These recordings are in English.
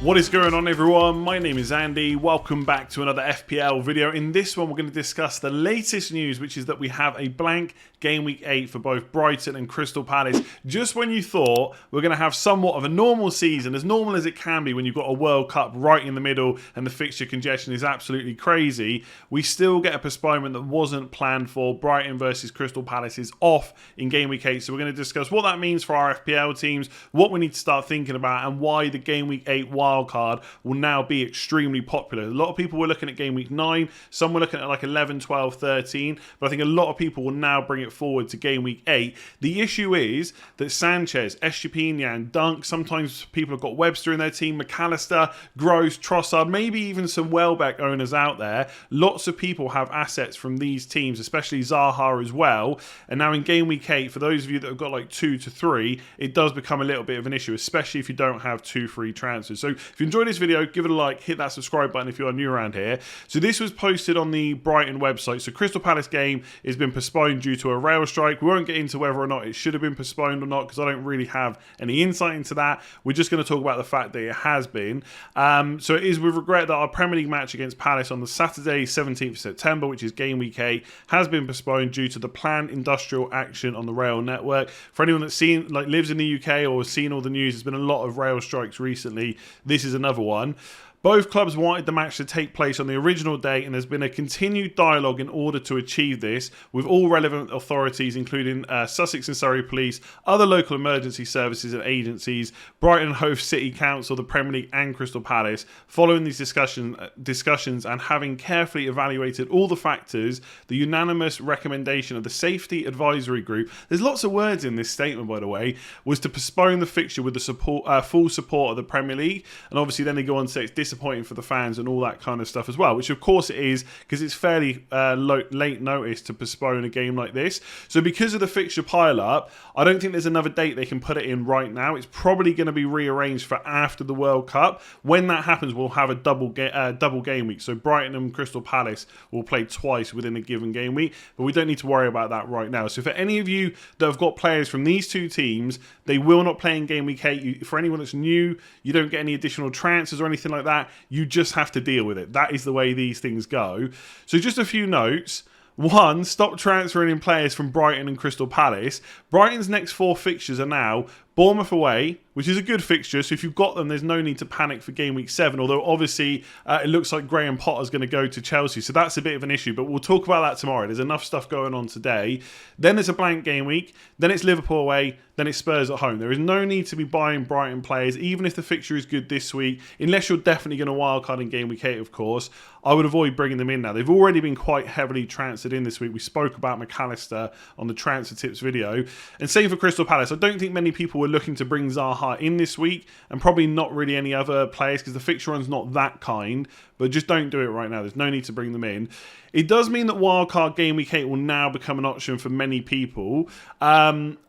What is going on, everyone? My name is Andy. Welcome back to another FPL video. In this one, we're going to discuss the latest news, which is that we have a blank Game Week 8 for both Brighton and Crystal Palace. Just when you thought we're going to have somewhat of a normal season, as normal as it can be when you've got a World Cup right in the middle and the fixture congestion is absolutely crazy, we still get a postponement that wasn't planned for. Brighton versus Crystal Palace is off in Game Week 8. So we're going to discuss what that means for our FPL teams, what we need to start thinking about, and why the Game Week 8 wildcard will now be extremely popular. A lot of people were looking at Game Week 9, some were looking at like 11, 12, 13, but I think a lot of people will now bring it forward to Game Week 8. The issue is that Sanchez, Estepinian, Dunk, sometimes people have got Webster in their team, McAllister, Gross, Trossard, maybe even some Welbeck owners out there. Lots of people have assets from these teams, especially Zaha as well. And now in Game Week 8, for those of you that have got like 2 to 3, it does become a little bit of an issue, especially if you don't have 2 free transfers. So if you enjoyed this video, give it a like, hit that subscribe button if you are new around here. So this was posted on the Brighton website. So Crystal Palace game has been postponed due to a rail strike. We won't get into whether or not it should have been postponed or not, because I don't really have any insight into that. We're just going to talk about the fact that it has been. So it is with regret that our Premier League match against Palace on the Saturday, 17th of September, which is Game Week 8, has been postponed due to the planned industrial action on the rail network. For anyone that's lives in the UK or has seen all the news, there's been a lot of rail strikes recently. This is another one. Both clubs wanted the match to take place on the original date, and there's been a continued dialogue in order to achieve this with all relevant authorities, including Sussex and Surrey Police, other local emergency services and agencies, Brighton and Hove City Council, the Premier League and Crystal Palace. Following these discussions and having carefully evaluated all the factors, the unanimous recommendation of the Safety Advisory Group, there's lots of words in this statement by the way, was to postpone the fixture with the full support of the Premier League. And obviously then they go on to say it's disappointing for the fans and all that kind of stuff as well, which of course it is, because it's fairly late notice to postpone a game like this. So because of the fixture pile-up, I don't think there's another date they can put it in right now. It's probably going to be rearranged for after the World Cup. When that happens, we'll have a double game week. So Brighton and Crystal Palace will play twice within a given game week, but we don't need to worry about that right now. So for any of you that have got players from these two teams, they will not play in Game Week 8. For anyone that's new, you don't get any additional transfers or anything like that. You just have to deal with it. That is the way these things go. So just a few notes. 1, stop transferring in players from Brighton and Crystal Palace. Brighton's next 4 fixtures are now Bournemouth away, which is a good fixture, so if you've got them, there's no need to panic for Game Week 7, although obviously it looks like Graham Potter's going to go to Chelsea, so that's a bit of an issue, but we'll talk about that tomorrow. There's enough stuff going on today. Then there's a blank game week, then it's Liverpool away, then it's Spurs at home. There is no need to be buying Brighton players, even if the fixture is good this week, unless you're definitely going to wildcard in Game Week 8, of course. I would avoid bringing them in now. They've already been quite heavily transferred in this week. We spoke about McAllister on the transfer tips video. And same for Crystal Palace. I don't think many people were looking to bring Zaha in this week, and probably not really any other players, because the fixture run's not that kind, but just don't do it right now. There's no need to bring them in. It does mean that wildcard Game Week 8 will now become an option for many people.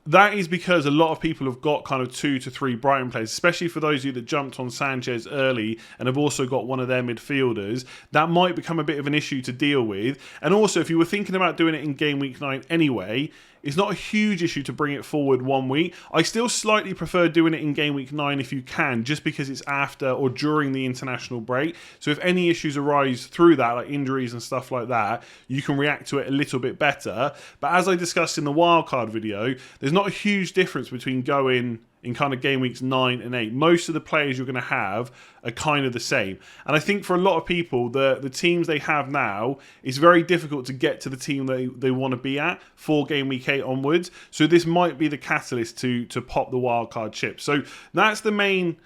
That is because a lot of people have got kind of 2 to 3 Brighton players, especially for those of you that jumped on Sanchez early and have also got one of their midfielders. That might become a bit of an issue to deal with. And also, if you were thinking about doing it in Game Week 9 anyway, it's not a huge issue to bring it forward 1 week. I still slightly prefer doing it in Game Week 9 if you can, just because it's after or during the international break. So if any issues arise through that, like injuries and stuff like that, you can react to it a little bit better. But as I discussed in the wildcard video, there's not a huge difference between going in kind of Game Weeks 9 and 8. Most of the players you're going to have are kind of the same. And I think for a lot of people, the teams they have now, it's very difficult to get to the team they want to be at for Game Week 8 onwards. So this might be the catalyst to pop the wildcard chip. So that's the main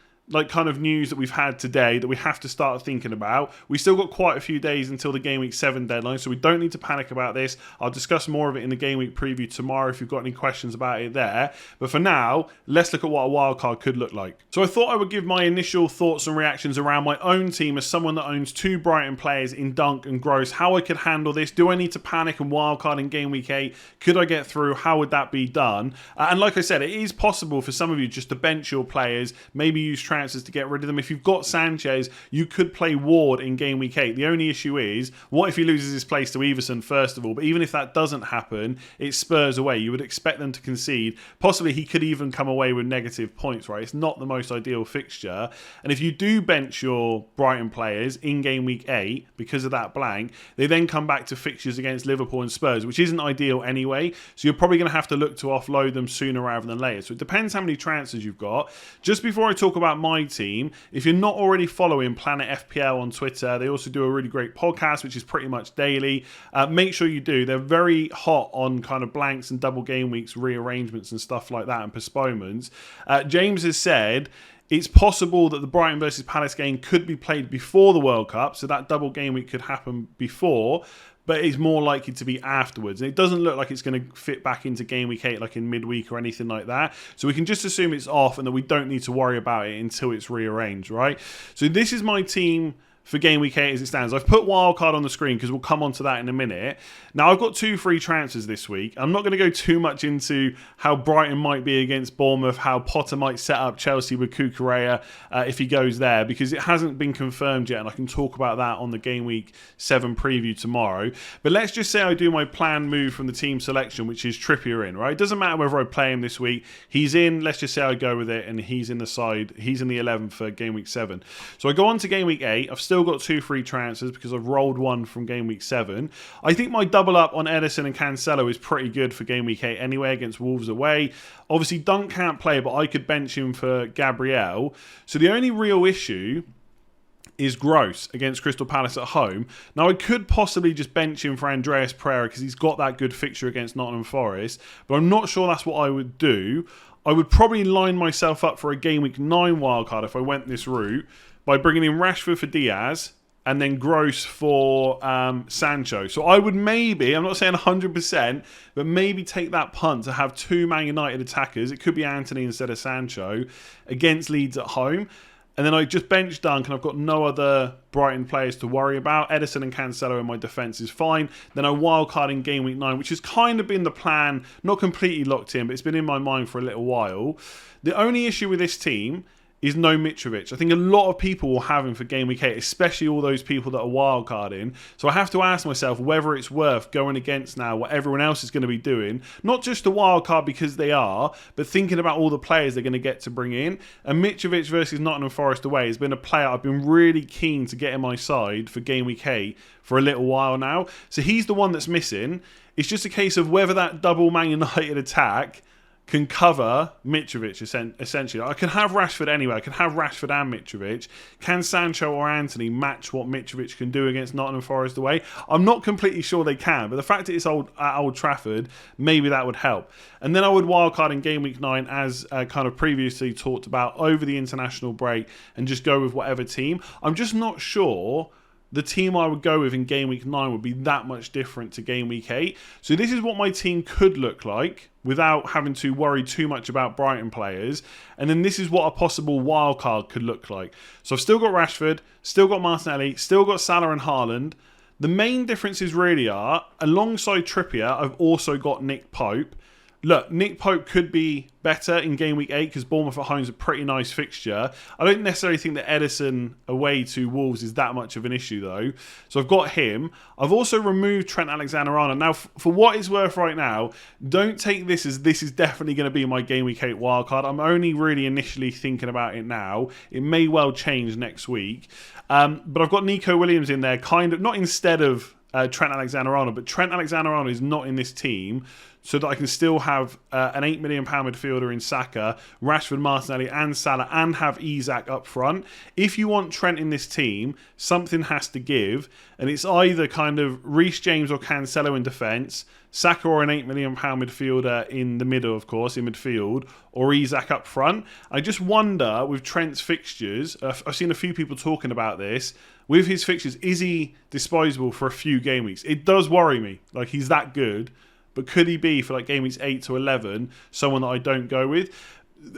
kind of news that we've had today that we have to start thinking about. We still got quite a few days until the Game Week 7 deadline, so we don't need to panic about this. I'll discuss more of it in the Game Week preview tomorrow if you've got any questions about it there. But for now, let's look at what a wildcard could look like. So I thought I would give my initial thoughts and reactions around my own team as someone that owns 2 Brighton players in Dunk and Gross. How I could handle this. Do I need to panic and wildcard in Game Week 8? Could I get through? How would that be done? And like I said, it is possible for some of you just to bench your players, maybe use transfer transfers to get rid of them. If you've got Sanchez, you could play Ward in game week 8. The only issue is, what if he loses his place to Everson first of all? But even if that doesn't happen, it Spurs away. You would expect them to concede. Possibly he could even come away with negative points, right? It's not the most ideal fixture. And if you do bench your Brighton players in game week 8 because of that blank, they then come back to fixtures against Liverpool and Spurs, which isn't ideal anyway. So you're probably going to have to look to offload them sooner rather than later. So it depends how many transfers you've got. Just before I talk about my team, if you're not already following Planet FPL on Twitter, they also do a really great podcast, which is pretty much daily. Make sure you do. They're very hot on kind of blanks and double game weeks, rearrangements and stuff like that, and postponements. James has said it's possible that the Brighton versus Palace game could be played before the World Cup, so that double game week could happen before, but it's more likely to be afterwards. And it doesn't look like it's going to fit back into game week 8 like in midweek or anything like that. So we can just assume it's off and that we don't need to worry about it until it's rearranged, right? So this is my team for game week 8 as it stands. I've put wildcard on the screen because we'll come on to that in a minute. Now, I've got 2 free transfers this week. I'm not going to go too much into how Brighton might be against Bournemouth, how Potter might set up Chelsea with Cucurella if he goes there, because it hasn't been confirmed yet, and I can talk about that on the game week 7 preview tomorrow. But let's just say I do my planned move from the team selection, which is Trippier in, right? It doesn't matter whether I play him this week. He's in. Let's just say I go with it, and he's in the side. He's in the 11 for game week 7. So I go on to game week 8. I've still got 2 free transfers because I've rolled one from game week 7. I think my double up on Ederson and Cancelo is pretty good for game week 8 anyway against Wolves away. Obviously, Dunk can't play, but I could bench him for Gabriel. So the only real issue is Gross against Crystal Palace at home. Now, I could possibly just bench him for Andreas Pereira because he's got that good fixture against Nottingham Forest, but I'm not sure that's what I would do. I would probably line myself up for a game week 9 wildcard if I went this route by bringing in Rashford for Diaz and then Gross for Sancho. So I would maybe, I'm not saying 100%, but maybe take that punt to have 2 Man United attackers. It could be Anthony instead of Sancho against Leeds at home. And then I just bench Dunk and I've got no other Brighton players to worry about. Ederson and Cancelo in my defence is fine. Then I wildcard in game week 9, which has kind of been the plan, not completely locked in, but it's been in my mind for a little while. The only issue with this team is no Mitrovic. I think a lot of people will have him for game week 8, especially all those people that are wildcarding. So I have to ask myself whether it's worth going against now what everyone else is going to be doing. Not just the wildcard because they are, but thinking about all the players they're going to get to bring in. And Mitrovic versus Nottingham Forest away has been a player I've been really keen to get in my side for game week 8 for a little while now. So he's the one that's missing. It's just a case of whether that double Man United attack can cover Mitrovic, essentially. I can have Rashford anyway. I can have Rashford and Mitrovic. Can Sancho or Anthony match what Mitrovic can do against Nottingham Forest away? I'm not completely sure they can, but the fact that it's at Old Trafford, maybe that would help. And then I would wildcard in game week 9 as kind of previously talked about over the international break and just go with whatever team. I'm just not sure the team I would go with in game week 9 would be that much different to game week 8. So this is what my team could look like without having to worry too much about Brighton players. And then this is what a possible wildcard could look like. So I've still got Rashford, still got Martinelli, still got Salah and Haaland. The main differences really are, alongside Trippier, I've also got Nick Pope. Look, Nick Pope could be better in game week 8 because Bournemouth at home is a pretty nice fixture. I don't necessarily think that Ederson away to Wolves is that much of an issue though. So I've got him. I've also removed Trent Alexander-Arnold. Now, for what it's worth right now, don't take this as this is definitely going to be my game week 8 wildcard. I'm only really initially thinking about it now. It may well change next week. But I've got Nico Williams in there, kind of, not instead of Trent Alexander-Arnold, but Trent Alexander-Arnold is not in this team, so that I can still have an £8 million midfielder in Saka, Rashford, Martinelli and Salah, and have Isak up front. If you want Trent in this team, something has to give, and it's either kind of Reece James or Cancelo in defence, Saka or an £8 million midfielder in the middle, of course, in midfield, or Isak up front. I just wonder, with Trent's fixtures, I've seen a few people talking about this, with his fixtures, is he disposable for a few game weeks? It does worry me. Like, he's that good. But could he be, for like game weeks 8 to 11, someone that I don't go with?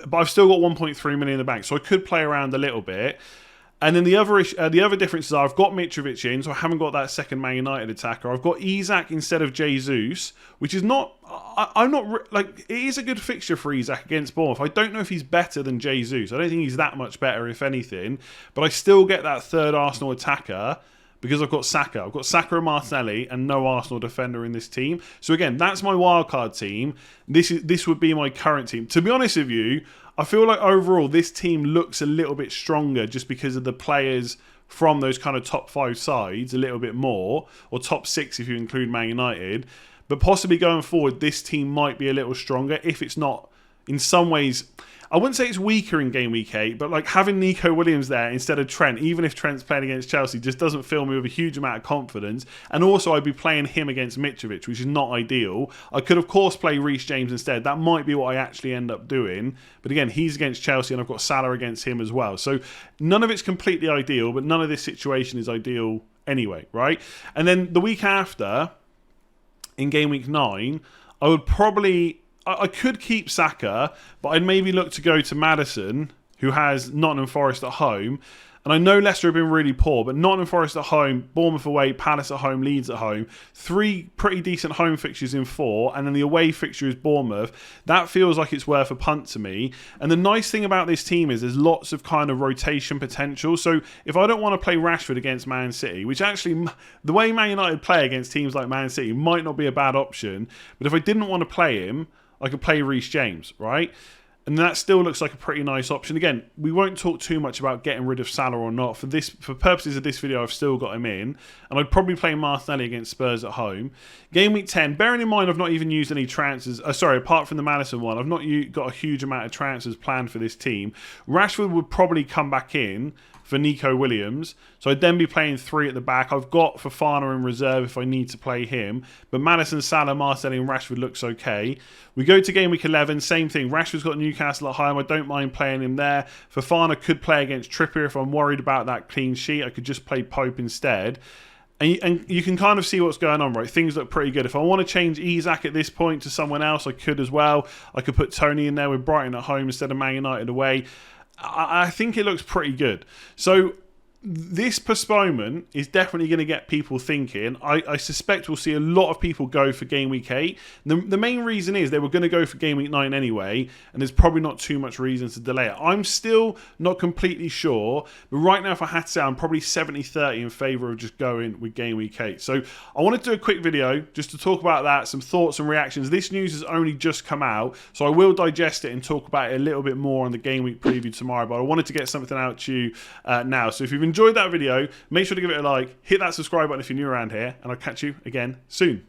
But I've still got 1.3 million in the bank, so I could play around a little bit. And then the other differences are I've got Mitrovic in, so I haven't got that second Man United attacker. I've got Isak instead of Jesus, which is not... I'm not... Like, it is a good fixture for Isak against Bournemouth. I don't know if he's better than Jesus. I don't think he's that much better, if anything. But I still get that third Arsenal attacker because I've got Saka. I've got Saka and Martinelli and no Arsenal defender in this team. So again, that's my wildcard team. This would be my current team. To be honest with you, I feel like overall this team looks a little bit stronger just because of the players from those kind of top 5 sides a little bit more, or top 6 if you include Man United. But possibly going forward, this team might be a little stronger if it's not, in some ways... I wouldn't say it's weaker in Game Week 8, but like having Nico Williams there instead of Trent, even if Trent's playing against Chelsea, just doesn't fill me with a huge amount of confidence. And also I'd be playing him against Mitrovic, which is not ideal. I could of course play Reece James instead. That might be what I actually end up doing. But again, he's against Chelsea and I've got Salah against him as well. So none of it's completely ideal, but none of this situation is ideal anyway, right? And then the week after, in Game Week 9, I would probably... I could keep Saka, but I'd maybe look to go to Maddison, who has Nottingham Forest at home. And I know Leicester have been really poor, but Nottingham Forest at home, Bournemouth away, Palace at home, Leeds at home. 3 pretty decent home fixtures in 4, and then the away fixture is Bournemouth. That feels like it's worth a punt to me. And the nice thing about this team is there's lots of kind of rotation potential. So if I don't want to play Rashford against Man City, which actually, the way Man United play against teams like Man City might not be a bad option, but if I didn't want to play him, I could play Reece James, right? And that still looks like a pretty nice option. Again, we won't talk too much about getting rid of Salah or not. For purposes of this video, I've still got him in. And I'd probably play Martinelli against Spurs at home. Game Week 10, bearing in mind I've not even used any transfers. Apart from the Maddison one, I've not got a huge amount of transfers planned for this team. Rashford would probably come back in for Nico Williams. So I'd then be playing 3 at the back. I've got Fofana in reserve if I need to play him. But Maddison, Salah, Martinelli and Rashford looks okay. We go to Game Week 11, same thing. Rashford's got Newcastle at home. I don't mind playing him there. Fofana could play against Trippier if I'm worried about that clean sheet. I could just play Pope instead. And you can kind of see what's going on, right? Things look pretty good. If I want to change Isak at this point to someone else, I could as well. I could put Tony in there with Brighton at home instead of Man United away. I think it looks pretty good. So this postponement is definitely going to get people thinking. I suspect we'll see a lot of people go for Game Week 8. The main reason is they were going to go for Game Week 9 anyway, and there's probably not too much reason to delay it. I'm still not completely sure, but right now if I had to say, I'm probably 70-30 in favour of just going with Game Week 8. So I want to do a quick video just to talk about that, some thoughts and reactions. This news has only just come out, so I will digest it and talk about it a little bit more on the Game Week preview tomorrow, but I wanted to get something out to you now. So if you've enjoyed that video, make sure to give it a like, hit that subscribe button if you're new around here, and I'll catch you again soon.